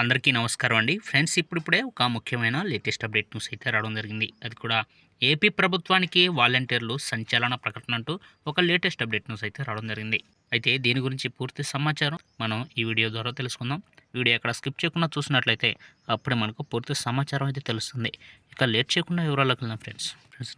అందరికీ నమస్కారం అండి ఫ్రెండ్స్. ఇప్పుడిప్పుడే ఒక ముఖ్యమైన లేటెస్ట్ అప్డేట్ న్యూస్ అయితే రావడం జరిగింది. అది కూడా ఏపీ ప్రభుత్వానికి వాలంటీర్లు సంచలన ప్రకటన అంటూ ఒక లేటెస్ట్ అప్డేట్ న్యూస్ అయితే రావడం జరిగింది. అయితే దీని గురించి పూర్తి సమాచారం మనం ఈ వీడియో ద్వారా తెలుసుకుందాం. వీడియో ఎక్కడ స్కిప్ చేయకుండా చూసినట్లయితే అప్పుడే మనకు పూర్తి సమాచారం అయితే తెలుస్తుంది. ఇక లేట్ చేయకుండా వివరాలకు వెళ్దాం ఫ్రెండ్స్.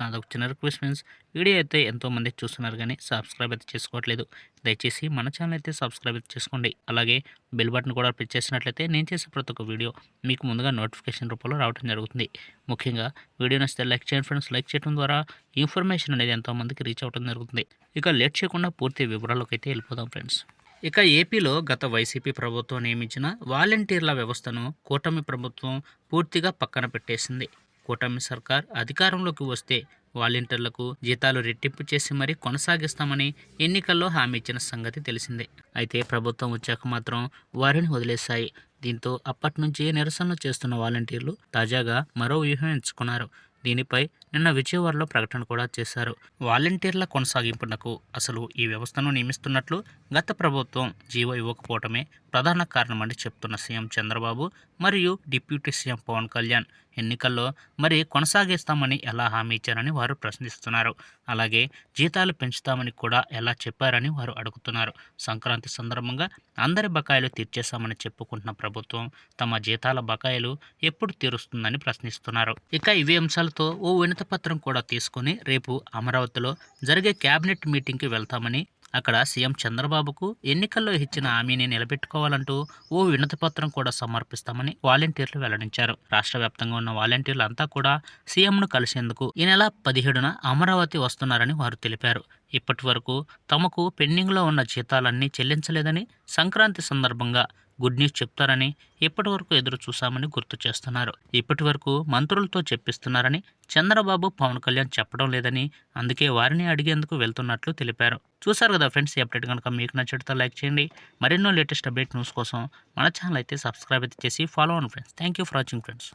నాదొక చిన్న రిక్వెస్ట్ ఫ్రెండ్స్, వీడియో అయితే ఎంతోమంది చూస్తున్నారు కానీ సబ్స్క్రైబ్ అయితే చేసుకోవట్లేదు. దయచేసి మన ఛానల్ అయితే సబ్స్క్రైబ్ అయితే చేసుకోండి. అలాగే బెల్ బటన్ కూడా ప్రెస్ చేసినట్లయితే నేను చేసే ప్రతి ఒక్క వీడియో మీకు ముందుగా నోటిఫికేషన్ రూపంలో రావడం జరుగుతుంది. ముఖ్యంగా వీడియో నచ్చితే లైక్ చేయండి ఫ్రెండ్స్. లైక్ చేయడం ద్వారా ఇన్ఫర్మేషన్ అనేది ఎంతోమందికి రీచ్ అవ్వడం జరుగుతుంది. ఇక లేట్ చేయకుండా పూర్తి వివరాల్లోకి అయితే వెళ్ళిపోదాం ఫ్రెండ్స్. ఇక ఏపీలో గత వైసీపీ ప్రభుత్వం నియమించిన వాలంటీర్ల వ్యవస్థను కూటమి ప్రభుత్వం పూర్తిగా పక్కన పెట్టేసింది. కూటమి సర్కార్ అధికారంలోకి వస్తే వాలంటీర్లకు జీతాలు రెట్టింపు చేసి మరీ కొనసాగిస్తామని ఎన్నికల్లో హామీ ఇచ్చిన సంగతి తెలిసిందే. అయితే ప్రభుత్వం వచ్చాక మాత్రం వారిని వదిలేశాయి. దీంతో అప్పటి నుంచి నిరసనలు చేస్తున్న వాలంటీర్లు తాజాగా మరో వ్యూహం ఎంచుకున్నారు. దీనిపై నిన్న విజయవాడలో ప్రకటన కూడా చేశారు. వాలంటీర్ల కొనసాగింపునకు అసలు ఈ వ్యవస్థను నియమిస్తున్నట్లు గత ప్రభుత్వం జీవో ఇవ్వకపోవటమే ప్రధాన కారణమని చెప్తున్న సీఎం చంద్రబాబు మరియు డిప్యూటీ సీఎం పవన్ కళ్యాణ్ ఎన్నికల్లో మరి కొనసాగిస్తామని ఎలా హామీ ఇచ్చారని వారు ప్రశ్నిస్తున్నారు. అలాగే జీతాలు పెంచుతామని కూడా ఎలా చెప్పారని వారు అడుగుతున్నారు. సంక్రాంతి సందర్భంగా అందరి బకాయిలు తీర్చేశామని చెప్పుకుంటున్న ప్రభుత్వం తమ జీతాల బకాయిలు ఎప్పుడు తీరుస్తుందని ప్రశ్నిస్తున్నారు. ఇక ఇవే అంశాలతో ఓ వినతిపత్రం కూడా తీసుకుని రేపు అమరావతిలో జరిగే కేబినెట్ మీటింగ్కి వెళ్తామని, అక్కడ సీఎం చంద్రబాబుకు ఎన్నికల్లో ఇచ్చిన హామీని నిలబెట్టుకోవాలంటూ ఓ వినతిపత్రం కూడా సమర్పిస్తామని వాలంటీర్లు వెల్లడించారు. రాష్ట్ర వ్యాప్తంగా ఉన్న వాలంటీర్లు అంతా కూడా సీఎంను కలిసేందుకు ఈ నెల 17న అమరావతి వస్తున్నారని వారు తెలిపారు. ఇప్పటి వరకు తమకు పెండింగ్లో ఉన్న జీతాలన్నీ చెల్లించలేదని, సంక్రాంతి సందర్భంగా గుడ్ న్యూస్ చెప్తారని ఇప్పటి వరకు ఎదురు చూశామని గుర్తు చేస్తున్నారు. ఇప్పటి వరకు మంత్రులతో చెప్పిస్తున్నారని, చంద్రబాబు పవన్ కళ్యాణ్ చెప్పడం లేదని, అందుకే వారిని అడిగేందుకు వెళ్తున్నట్లు తెలిపారు. చూసారు కదా ఫ్రెండ్స్, ఈ అప్డేట్ కనుక మీకు నచ్చితే లైక్ చేయండి. మరెన్నో లేటెస్ట్ అప్డేట్ న్యూస్ కోసం మన ఛానల్ అయితే సబ్స్క్రైబ్ అయితే చేసి ఫాలో అవ్వండి friends. Thank you for watching friends.